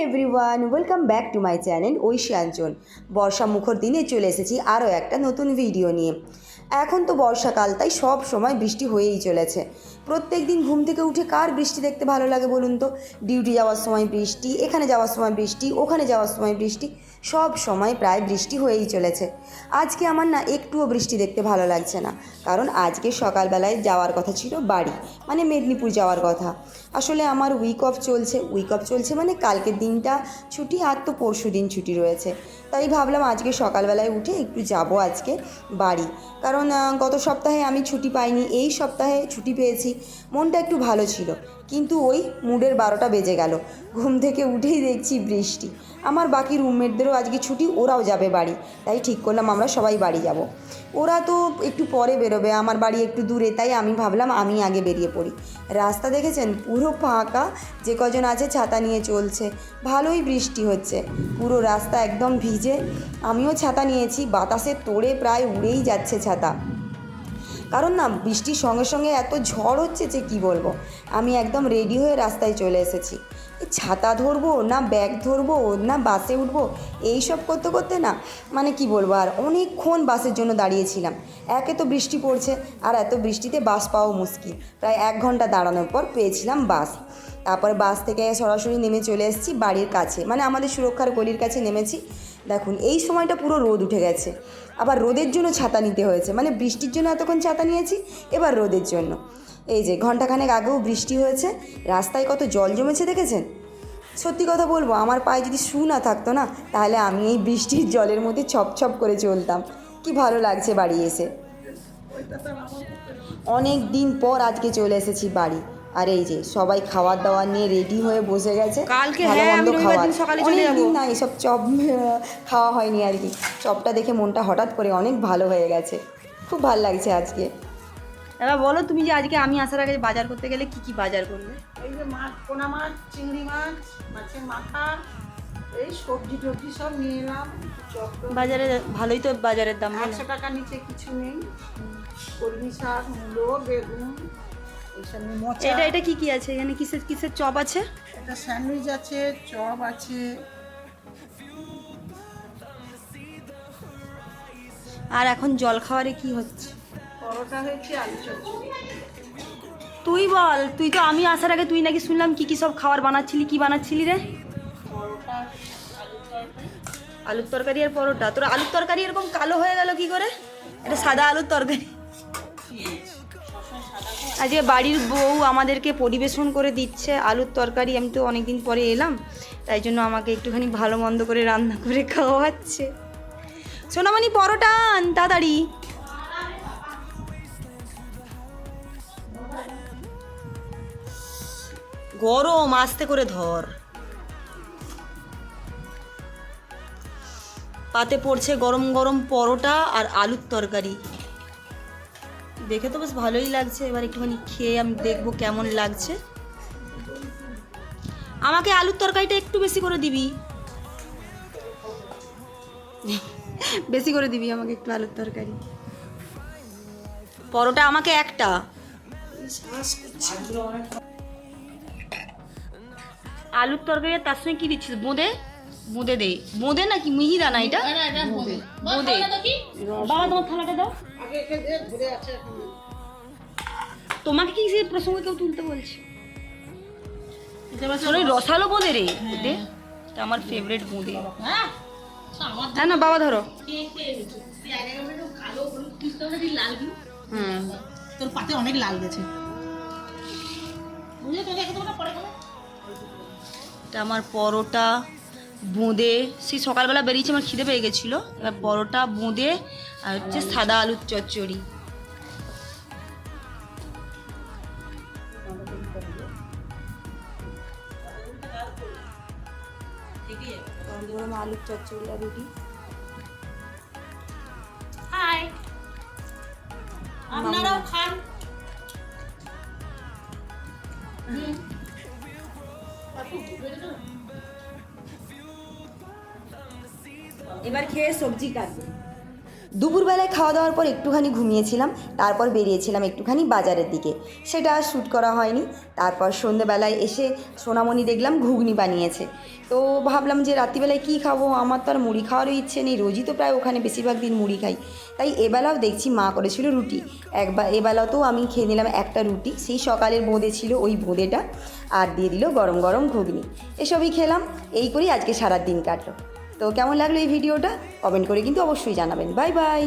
Everyone, welcome back to my channel Oishi Anchal. বর্ষা মুখর দিনে চলে এসেছি আরও একটা নতুন ভিডিও নিয়ে। এখন তো বর্ষাকাল, তাই সব সময় বৃষ্টি হয়েই চলেছে। প্রত্যেক দিন ঘুম থেকে উঠে কার বৃষ্টি দেখতে ভালো লাগে বলুন তো? ডিউটি যাওয়ার সময় বৃষ্টি, এখানে যাওয়ার সময় বৃষ্টি, ওখানে যাওয়ার সময় বৃষ্টি, সব সময় প্রায় বৃষ্টি হয়েই চলেছে। আজকে আমার না একটুও বৃষ্টি দেখতে ভালো লাগছে না, কারণ আজকে সকালবেলায় যাওয়ার কথা ছিল বাড়ি, মানে মেদিনীপুর যাওয়ার কথা। আসলে আমার উইক অফ চলছে মানে কালকের দিনটা ছুটি, আর তো পরশু দিন ছুটি রয়েছে। তাই ভাবলাম আজকে সকালবেলায় উঠে একটু যাব আজকে বাড়ি, কারণ গত সপ্তাহে আমি ছুটি পাইনি, এই সপ্তাহে ছুটি পেয়েছি। মনটা একটু ভালো ছিল, কিন্তু ওই মুডের 12টা বেজে গেল। ঘুম থেকে উঠেই দেখছি বৃষ্টি। আমার বাকি রুমমেটদেরও আজকে ছুটি, ওরাও যাবে বাড়ি। তাই ঠিক করলাম আমরা সবাই বাড়ি যাব। ওরা তো একটু পরে বেরোবে, আমার বাড়ি একটু দূরে, তাই আমি ভাবলাম আমি আগে বেরিয়ে পড়ি। রাস্তা দেখেছেন পুরো ফাঁকা, যে কজন আছে ছাতা নিয়ে চলছে। ভালোই বৃষ্টি হচ্ছে, পুরো রাস্তা একদম ভিজে। আমিও ছাতা নিয়েছি, বাতাসের তোড়ে প্রায় উড়েই যাচ্ছে ছাতা। কারণ না বৃষ্টির সঙ্গে সঙ্গে এত ঝড় হচ্ছে যে কি বলবো। আমি একদম রেডি হয়ে রাস্তায় চলে এসেছি। ছাতা ধরবো না ব্যাগ ধরবো না বাসে উঠবো, এইসব করতে করতে না মানে কি বলবো, আর অনেকক্ষণ বাসের জন্য দাঁড়িয়েছিলাম। একে তো বৃষ্টি পড়ছে, আর এত বৃষ্টিতে বাস পাওয়া মুশকিল। প্রায় 1 ঘন্টা দাঁড়ানোর পর পেয়েছিলাম বাস। তারপর বাস থেকে সরাসরি নেমে চলে এসেছি বাড়ির কাছে, মানে আমাদের সুরক্ষার গলির কাছে নেমেছি। দেখুন এই সময়টা পুরো রোদ উঠে গেছে, আবার রোদের জন্য ছাতা নিতে হয়েছে। মানে বৃষ্টির জন্য এতক্ষণ ছাতা নিয়েছি, এবার রোদের জন্য। এই যে ঘন্টাখানেক আগেও বৃষ্টি হয়েছে, রাস্তায় কত জল জমেছে দেখেছেন? সত্যি কথা বলবো, আমার পায়ে যদি শু না থাকতো না, তাহলে আমি এই বৃষ্টির জলের মধ্যে ছপ করে চলতাম। কি ভালো লাগছে বাড়ি এসে। অনেক দিন পর আজকে চলে এসেছি বাড়ি। আর এই যে সবাই খাবার দাবার নিয়ে রেডি হয়ে বসে গেছে। কালকে ভালো মন্দ খাওয়ার চলে যাব। অনেকদিন না এসব চপ খাওয়া হয়নি আর কি। চপটা দেখে মনটা হঠাৎ করে অনেক ভালো হয়ে গেছে, খুব ভালো লাগছে আজকে। এবার বলো তুমি যে আজকে আমি আসার আগে বাজার করতে গেলে কি কি বাজার করবে? এই যে মাছ, পোনা মাছ, চিংড়ি মাছ, মাছের মাথা, এই সবজি টবজি সব নিয়ে এলাম। বাজারে ভালোই তো বাজারের দাম। 100 টাকা নিচে কিছু নেই। কলমি শাক, মূলো, বেগুন, এইসব নিয়ে মোচা। এটা কি কি আছে এখানে? কিসের কিসের চপ আছে? একটা স্যান্ডউইচ আছে, চপ আছে। আর এখন জল খাওয়ারে কি হচ্ছে? পরোটা হয়েছে, আলু চচ্চড়ি। তুই বল, তুই তো আমি আসার আগে তুই নাকি শুনলাম কি কি সব খাবার বানাচ্ছিলি, কি বানাচ্ছিলি রে? পরোটা, আলু তরকারি। আলুর তরকারি আর পরোটা। তোর আলুর তরকারি এরকম কালো হয়ে গেল কি করে? এটা সাদা আলুর তরকারি। আজকে বাড়ির বউ আমাদেরকে পরিবেশন করে দিচ্ছে আলুর তরকারি। আমি তো অনেকদিন পরে এলাম, তাই জন্য আমাকে একটুখানি ভালো মন্দ করে রান্না করে খাওয়াচ্ছে। সোনামণি পরোটা আন তাড়াতাড়ি। গরম, আস্তে করে ধর। পাতে পড়ছে গরম গরম পরোটা আর আলুর তরকারি। দেখে তো বেশ ভালোই লাগছে। এবার একটুখানি খেয়ে আমি দেখবো কেমন লাগছে। আমাকে আলুর তরকারিটা একটু বেশি করে দিবি, বেশি করে দিবি আমাকে একটু আলুর তরকারি। পরোটা আমাকে একটা। আলুর তরকারি তার সঙ্গে কি দিচ্ছিস? বোঁদে? বোঁদে দে। বোঁদে নাকি মিহিদানা এটা? বোঁদে। বাবা তোমার থালাটা দাও। তোমাকে কি সে প্রসঙ্গে কেউ তুলতে বলছে? রসালো বোঁদে রে। দে, এটা আমার ফেভারিট বোঁদে। হ্যাঁ না বাবা ধরো। তোর পাতে অনেক লাল গেছে। এটা আমার পরোটা, বোঁদে। সেই সকালবেলা বেরিয়েছি, আমার খিদে পেয়ে গেছিলো। এবার পরোটা, বোঁদে আর হচ্ছে সাদা আলুর চচ্চড়ি। আলুর চচ্চড়ি আর রুটি। হাই, আপনারাও খান। এবার খেয়ে সবজি কাটবে। দুপুরবেলায় খাওয়া দাওয়ার পর একটুখানি ঘুমিয়েছিলাম, তারপর বেরিয়েছিলাম একটুখানি বাজারের দিকে, সেটা আর শ্যুট করা হয়নি। তারপর সন্ধ্যেবেলায় এসে সোনামণি দেখলাম ঘুগনি বানিয়েছে, তো ভাবলাম যে রাত্রিবেলায় কী খাবো, আমার তো আর মুড়ি খাওয়ারও ইচ্ছে নেই, রোজই তো প্রায় ওখানে বেশিরভাগ দিন মুড়ি খাই, তাই এবেলাও দেখছি মা করেছিল রুটি। এবেলাতেও আমি খেয়ে নিলাম একটা রুটি, সেই সকালের বোঁদে ছিল ওই বোঁদেটা, আর দিয়ে দিল গরম গরম ঘুগনি, এসবই খেলাম। এই করেই আজকে সারা দিন কাটলো। তো কেমন লাগলো এই ভিডিওটা কমেন্ট করে কিন্তু অবশ্যই জানাবেন। Bye bye.